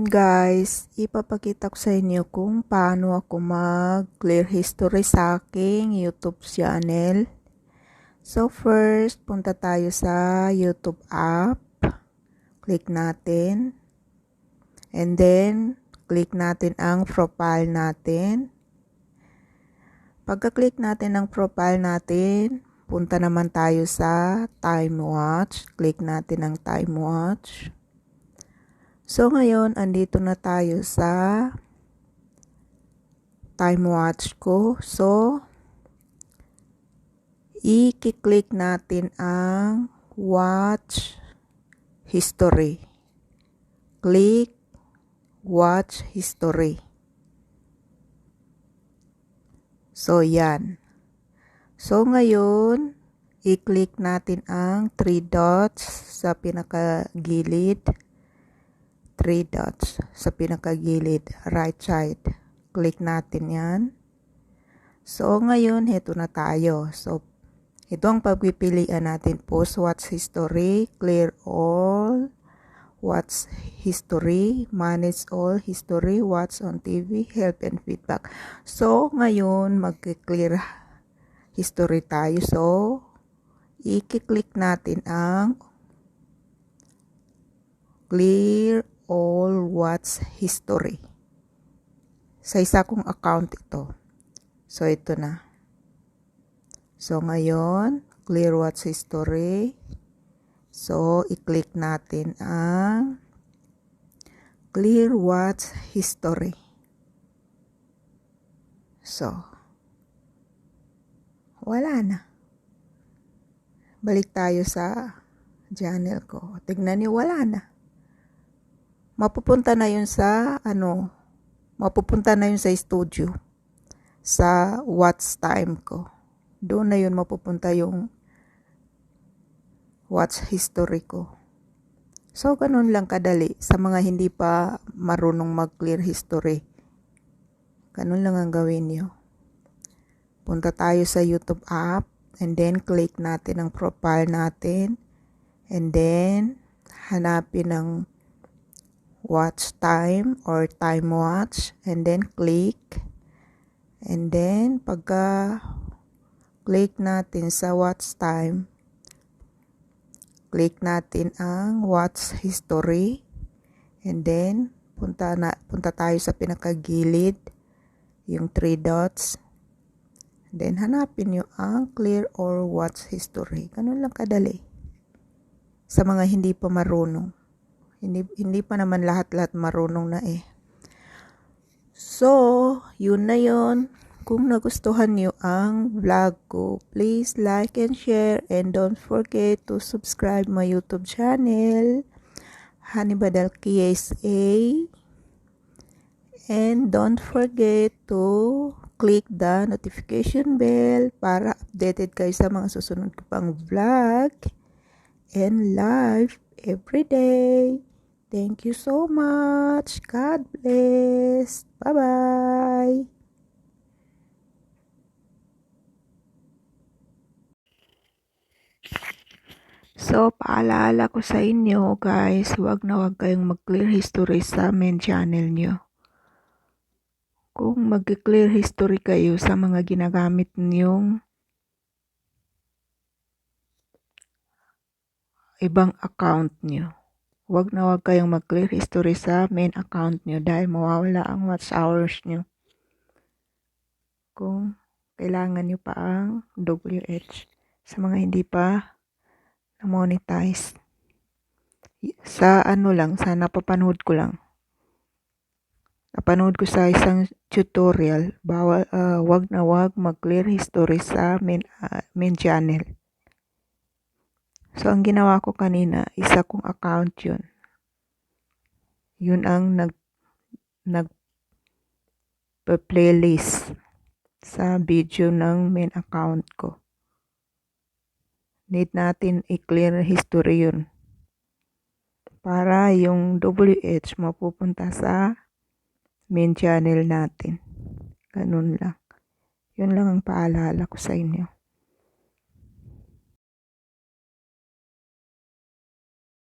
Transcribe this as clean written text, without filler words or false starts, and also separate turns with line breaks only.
Ngayon guys, ipapakita ko sa inyo kung paano ako mag-clear history sa aking YouTube channel. So first, punta tayo sa YouTube app. Click natin. And then, click natin ang profile natin. Pagka-click natin ang profile natin, punta naman tayo sa time watch. Click natin ang time watch. So, ngayon, andito na tayo sa time watch ko. So, i-click natin ang watch history. Click watch history. So, yan. So, ngayon, i-click natin ang 3 dots sa pinakagilid. 3 dots sa pinakagilid, right side. Click natin yan. So, ngayon, ito na tayo. So, ito ang pagpipilian natin. Post watch history, clear all, watch history, manage all history, watch on TV, help and feedback. So, ngayon, mag-clear history tayo. So, i-click natin ang clear all watch history. Sa isa kong account ito. So, ito na. So, ngayon, clear watch history. So, i-click natin ang clear watch history. So, wala na. Balik tayo sa channel ko. Tignan niyo, wala na. Mapupunta na yun sa, mapupunta na yun sa studio. Sa watch time ko. Doon na yun mapupunta yung watch history ko. So, ganun lang kadali. Sa mga hindi pa marunong mag-clear history. Ganun lang ang gawin nyo. Punta tayo sa YouTube app. And then, click natin ang profile natin. And then, hanapin ang watch time or time watch. And then, click. And then, pagka click natin sa watch time, click natin ang watch history. And then, punta tayo sa pinakagilid, yung 3 dots. Then, hanapin nyo ang clear or watch history. Ganun lang kadali. Sa mga hindi pa marunong. Hindi pa naman lahat marunong na eh. So, yun na yun. Kung nagustuhan nyo ang vlog ko, please like and share. And don't forget to subscribe my YouTube channel, Hannibal KSA. And don't forget to click the notification bell para updated kayo sa mga susunod ko pang vlog and live every day. Thank you so much. God bless. Bye-bye. So, paalala ko sa inyo guys, huwag kayong mag-clear history sa main channel nyo. Kung mag-clear history kayo sa mga ginagamit nyong ibang account nyo, huwag kayong mag-clear history sa main account nyo dahil mawawala ang watch hours nyo. Kung kailangan nyo pa ang WH sa mga hindi pa na-monetize. Sa sa napapanood ko lang. Napanood ko sa isang tutorial, wag mag-clear history sa main channel. So, ang ginawa ko kanina, isa kong account yun. Yun ang nag-playlist sa video ng main account ko. Need natin i-clear history yun. Para yung WH mapupunta sa main channel natin. Ganun lang. Yun lang ang paalala ko sa inyo.